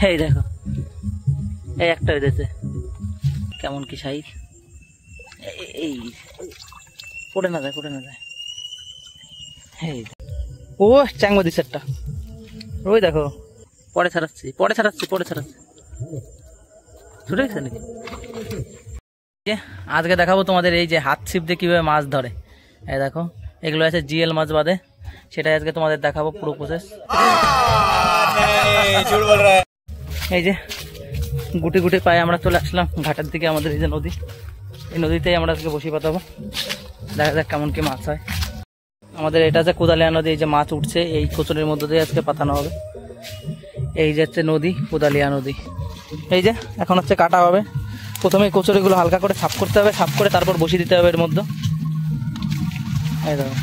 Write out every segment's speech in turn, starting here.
এই দেখো, এই একটা হয়েছে, কেমন কি সাইজ। এই পড়ে না যায়, পড়ে না যায়। এই ও চ্যাংমা দিচ্ছে একটা, ওই দেখো, পরে ছাড়াচ্ছি, পরে ছাড়াচ্ছি, পরে ছাড়াচ্ছি। ছুটে গেছে নাকি? আজকে দেখাবো তোমাদের এই যে হাত ছিপ দিয়ে কিভাবে মাছ ধরে। এই দেখো, এগুলো আছে জিএল মাছ বাদে, সেটাই আজকে তোমাদের দেখাবো পুরো প্রসেস। এই যে গুটি গুটি পায়ে আমরা চলে আসলাম ঘাটের দিকে, আমাদের এই যে নদী, এই নদীতেই আমরা আজকে বসি পাতাবো, দেখা যাক কেমন কি মাছ হয়। আমাদের এটা হচ্ছে কোদালিয়া নদী, এই যে মাছ উঠছে এই কচুরির মধ্যে দিয়ে আজকে পাতানো হবে। এই যে হচ্ছে নদী, কোদালিয়া নদী। এই যে এখন হচ্ছে কাটা হবে, প্রথমে কচুরিগুলো হালকা করে সাফ করতে হবে, সাফ করে তারপর বসিয়ে দিতে হবে এর মধ্যে। এই দেখো,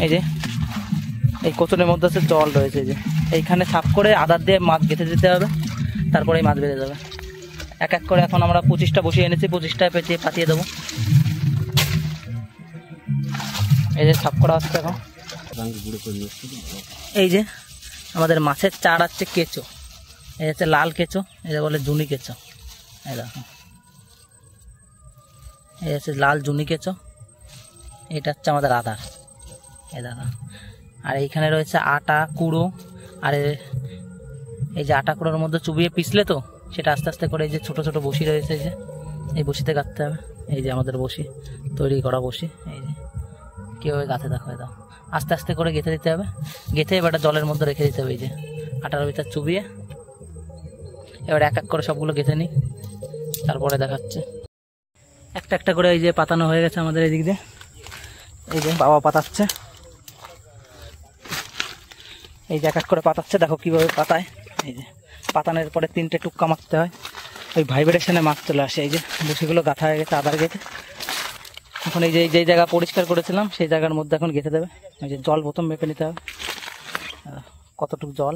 এই যে এই কচুরির মধ্যে হচ্ছে জল রয়েছে, এই যে এইখানে সাফ করে আদার দিয়ে মাছ গেঁথে দিতে হবে, তারপরে এই মাছ বেড়ে যাবে। এক এক করে এখন আমরা 25টা বসিয়ে এনেছি, 25টায় পেঁচিয়ে পাতিয়ে দেবো। এই যে সাফ করা হচ্ছে এখন। এই যে আমাদের মাছের চার হচ্ছে কেঁচো, এই হচ্ছে লাল কেঁচো, এটা বলে জুনি কেঁচো। এই দেখো, এই হচ্ছে লাল জুনি কেঁচো, এটা হচ্ছে আমাদের আদার। এই দেখো, আর এইখানে রয়েছে আটা কুড়ো, আর এই যে আটা কুড়োর মধ্যে চুবিয়ে পিছলে তো সেটা আস্তে আস্তে করে এই যে ছোট ছোট বসি রয়েছে, এই যে এই বসিতে গাঁথতে হবে। এই যে আমাদের বসি, তৈরি করা বসি, এই যে কীভাবে গাঁথে দেখো, দাও আস্তে আস্তে করে গেঁথে দিতে হবে। গেঁথে এবার জলের মধ্যে রেখে দিতে হবে, এই যে আটার ভিতর চুবিয়ে। এবার এক এক করে সবগুলো গেঁথে নিই, তারপরে দেখাচ্ছে। একটা একটা করে এই যে পাতানো হয়ে গেছে আমাদের এই দিক দিয়ে, এই যে বাবা পাতাচ্ছে, এই যে এক এক করে পাতাচ্ছে, দেখো কিভাবে পাতায়। এই যে পাতানোর পরে 3টে টুক্কা মারতে হয়, ওই ভাইব্রেশনে মাছ চলে আসে। এই যে বসিগুলো গাঁথা হয়ে গেছে আদার গেঁথে। এখন এই যে যেই জায়গা পরিষ্কার করেছিলাম সেই জায়গার মধ্যে এখন গেঁথে দেবে। এই যে জল প্রথম মেপে নিতে হবে, কতটুকু জল।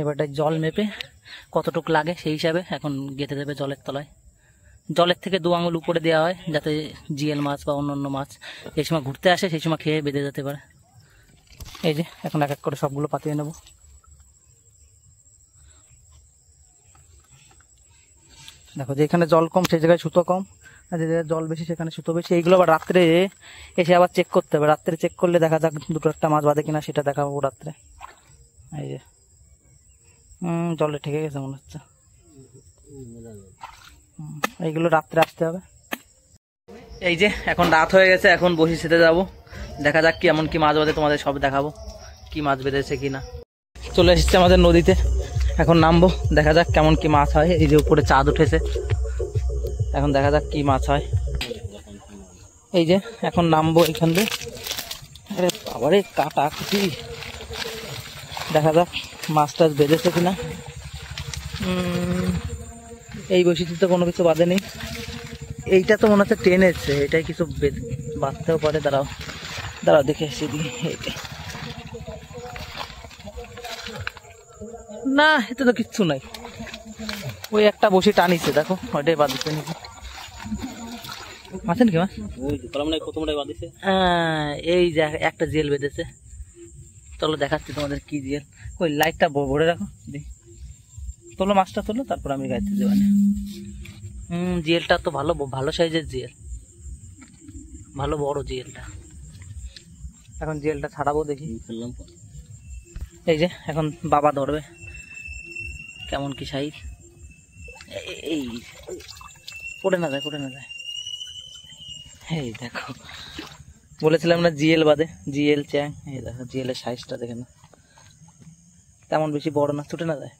এবারটা জল মেপে কতটুকু লাগে সেই হিসাবে এখন গেঁথে দেবে জলের তলায়। জলের থেকে 2 আঙুল উপরে দেওয়া হয়, যাতে জিএল মাছ বা অন্যান্য মাছ এই সময় ঘুরতে আসে সেই সময় খেয়ে বেঁধে যেতে পারে। এই যে এখন এক এক করে সবগুলো পাতিয়ে নেব। দেখো, যেখানে জল কম সেই জায়গায় সুতো কম, আর যে জায়গায় জল বেশি সেখানে সুতো বেশি। এইগুলো আবার রাত্রে এসে আবার চেক করতে হবে, রাত্রে চেক করলে দেখা যাক 2-1টা মাছ বাঁধে কিনা সেটা দেখাবো রাত্রে। এই যে জলে ঠেকে গেছে মনে হচ্ছে, এইগুলো রাত্রে আসতে হবে। এই যে এখন রাত হয়ে গেছে, এখন বসি সেতে যাবো, দেখা যাক কি এমন কি মাছ বাঁধে, তোমাদের সব দেখাবো কি মাছ বেঁধেছে কিনা। চলে এসেছে আমাদের নদীতে, এখন নামবো, দেখা যাক কেমন কি মাছ হয়। এই যে উপরে চাঁদ উঠেছে, এখন দেখা যাক কি মাছ হয়। এই যে এখন নামবো এখান দিয়ে। আরে বাবারে কাটা কুটি, দেখা যাক মাছ টাছ বেঁধেছে কিনা। এই বসিতে তো কোনো কিছু বাঁধে নেই, এইটা তো মনে হচ্ছে টেনেছে, এটাই কিছু বাঁধতেও পারে। দাঁড়াও দাঁড়াও দেখে এসে দিই। না, এতে তো কিচ্ছু নাই, ওই একটা বসি টানিছে, দেখো ওইটাই বাঁধিছে নাকি। আছেন কি মাছ? এই যে একটা জেল বেঁধেছে, চলো দেখাচ্ছি তোমাদের কি জেল। ওই লাইটটা ভরে রাখো, দেখি তোলো মাছটা তোলো, তারপর আমি গাইতে দেবানি। জিএলটা তো ভালো ভালো সাইজের জিএল, ভালো বড় জিএলটা। এখন জিএলটা ছাড়াবো, দেখি। এই যে এখন বাবা ধরবে, কেমন কি সাইজ। এই পড়ে না যায়, পড়ে না যায়। এই দেখো, বলেছিলাম না জিএল বাদে, জিএল চ্যাং। এই দেখো জিএল এর সাইজটা দেখে না, তেমন বেশি বড় না, ছুটে না যায়।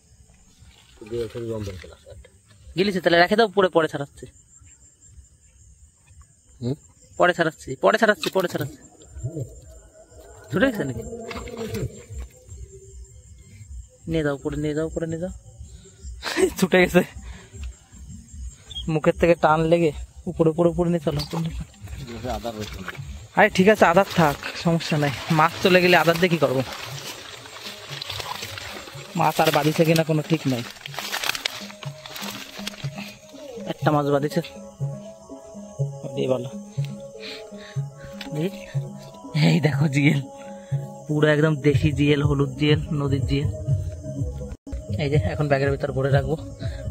গিলিছে, তাহলে রেখে দাও, পরে ছাড়াচ্ছি, পরে ছাড়াচ্ছি, পরে ছাড়াচ্ছি, পরে ছাড়াচ্ছি। ছুটে গেছে নাকি? নিয়ে যাও, পরে নিয়ে যাও, পরে নিয়ে যাও। ছুটে গেছে, মুখের থেকে টান লেগে উপরে উপরে উপরে নিয়ে চলো। আরে ঠিক আছে, আদার থাক, সমস্যা নাই। মাছ চলে গেলে আদার দিয়ে কি করবো? মাছ আর বাড়িছে কিনা কোনো ঠিক নাই। একটা মাছ বাঁধিছে ভালো। এই দেখো জিয়েল, পুরো একদম দেশি জিয়েল, হলুদ জিয়েল, নদীর জিয়েল। এই যে এখন ব্যাগের ভিতর ভরে রাখবো,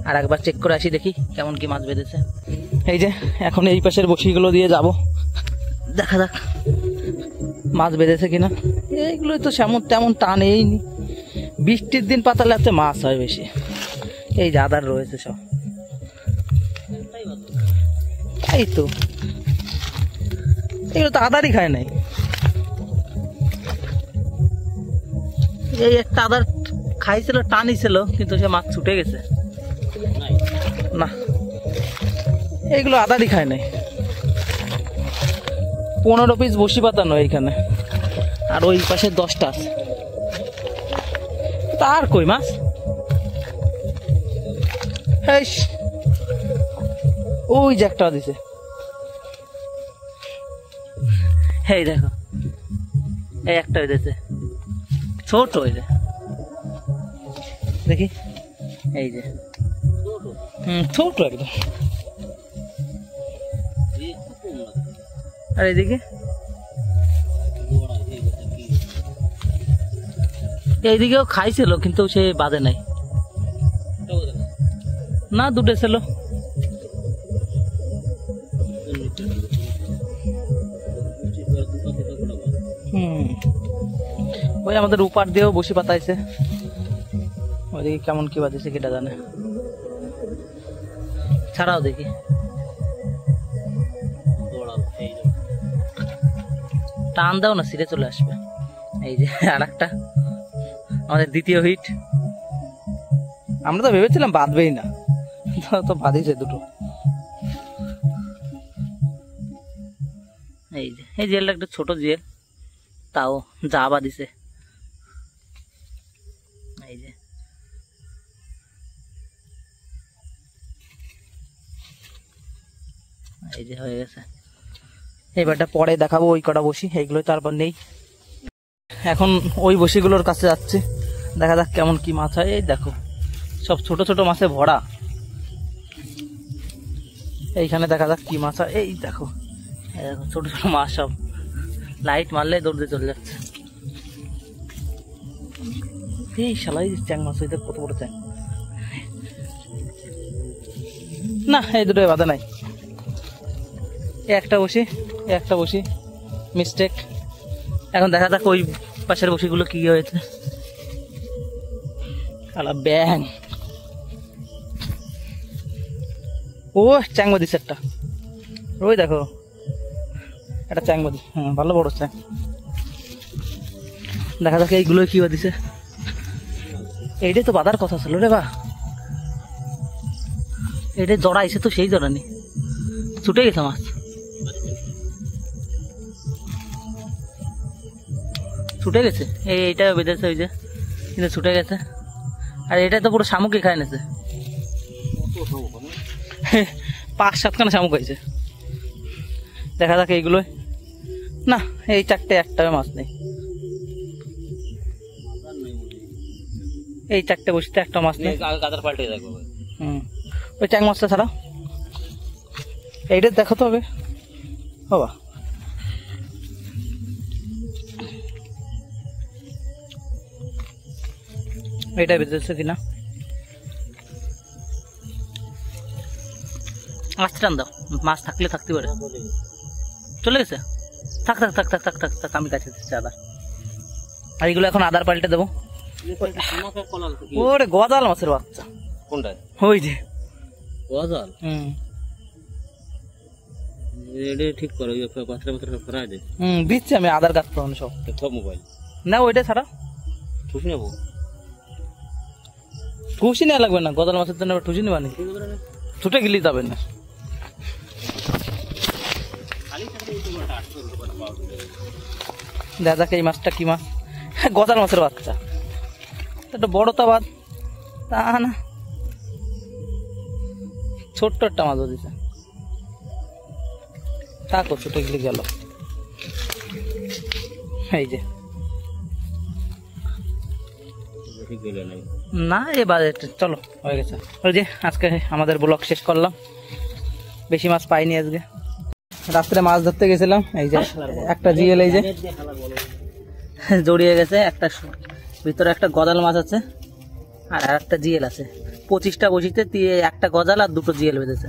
আর একবার চেক করে আসি দেখি কেমন কি মাছ বেঁধেছে। এই যে এখন এই পাশের বসিগুলো দিয়ে যাব, দেখা যাক মাছ বেঁধেছে কিনা। এইগুলো তো তেমন টান এইনি, বৃষ্টির দিন পাতালে এত মাছ হয় বেশি। এই যে আদার রয়েছে সব, তাই তো এগুলো তো আদারই খায় নাই। এই একটা আদার খাইছিল, টানিছিল, কিন্তু সে মাছ ছুটে গেছে না, এইগুলো আদারই খায় নাই। 15 পিস বসি পাতানো এইখানে, আর ওই পাশে 10টা আছে। তার কই মাছ, ওই যে একটা দিছে। এই দেখো এই একটা দিছে, ছোট ওই যে দেখি, এই যে ছোট একদম। আর এইদিকে এইদিকেও খাইছিল, কিন্তু সে বাদে নাই না, দুটো ছিল। ওই আমাদের উপার দিয়েও বসি পাতাইছে, ওইদিকে কেমন কি বাজেছে কেটা জানে। ছাড়াও দেখি, টান দাও না, সিরে চলে আসবে। এই যে আর একটা আমাদের দ্বিতীয় হিট। আমরা তো ভেবেছিলাম বাঁধবেই না, তো বাঁধিছে দুটো। এই যে এই জেলটা একটা ছোট জেল, তাও যা বাঁধিছে। এই যে এই যে হয়ে গেছে। এবারটা পরে দেখাবো ওই কটা বসি, এইগুলো তারপর নেই। এখন ওই বসিগুলোর কাছে যাচ্ছে, দেখা যাক কেমন কি মাছ হয়। এই দেখো সব ছোট ছোট মাছে ভরা, এইখানে দেখা যাক কি মাছ হয়। এই দেখো ছোট ছোট মাছ সব, লাইট মারলে দৌড় দিয়ে চলে যাচ্ছে। এই শালাই চ্যাং মাছ হইতে, কত বড় চ্যাং। না এই দুটো বাধা নাই, একটা বসি মিস্টেক। এখন দেখা যাক ওই পাশের বসিগুলো কি হয়েছে। ব্যাং, ও চ্যাংমা দিছে একটা, ওই দেখো একটা চ্যাংমা দি, হ্যাঁ ভালো বড় চ্যাং। দেখা যাক এইগুলো কি দিছে। এইটাই তো বাঁধার কথা ছিল রে বা, এটাই জড়াইছে তো, সেই জড়ানি ছুটে গেছে মাছ, ছুটে গেছে। এইটা বেঁধেছে ওই যে, কিন্তু ছুটে গেছে। আর এটা তো পুরো শামুকই খায় নিছে, 5-7খানা শামুক হয়েছে। দেখা যাক এইগুলো, না এই চারটে একটা মাছ নেই, এই চারটে বসিতে একটা মাছ নেই। ওই চ্যাং মাছটা ছাড়া এইটা দেখো তো হবে বাবা। এটা বেঁধেছে কিনা, মাছ টান দাও, মাছ থাকলে থাকতে পারে। চলে গেছে, থাক থাক থাক থাক থাক থাক থাক, আমি কাছে আদার। আর এগুলো এখন আদার পাল্টে দেবো। ওরে গজাল মাছের বাচ্চা, কোনটা? ওই যে গজাল। ঠিক করো, দিচ্ছি আমি আদার গাছ সব। মোবাইল না ওইটা ছাড়া ঠুসি নেবো, ঠুসি নেওয়া লাগবে না, গজাল মাছের জন্য ঠুসি নেবা নাকি? ছুটে গেলেই যাবে না। দেখা যাক এই মাছটা কি মাছ, গজাল মাছের বাচ্চা, একটা বড় তা বাদ, তা না ছোট্ট একটা মাছ দিছে। থাকো, ছুটে গেলে গেল। এই যে না, এবার চলো হয়ে গেছে। ওই যে আজকে আমাদের ব্লগ শেষ করলাম। বেশি মাছ পাইনি আজকে। রাত্রে মাছ ধরতে গেছিলাম, এই যে একটা জিএল এই যে জড়িয়ে গেছে, একটা ভিতরে একটা গজাল মাছ আছে আর একটা জিএল আছে। 25টা বসিতে একটা গজাল আর 2টো জিএল বেঁধেছে।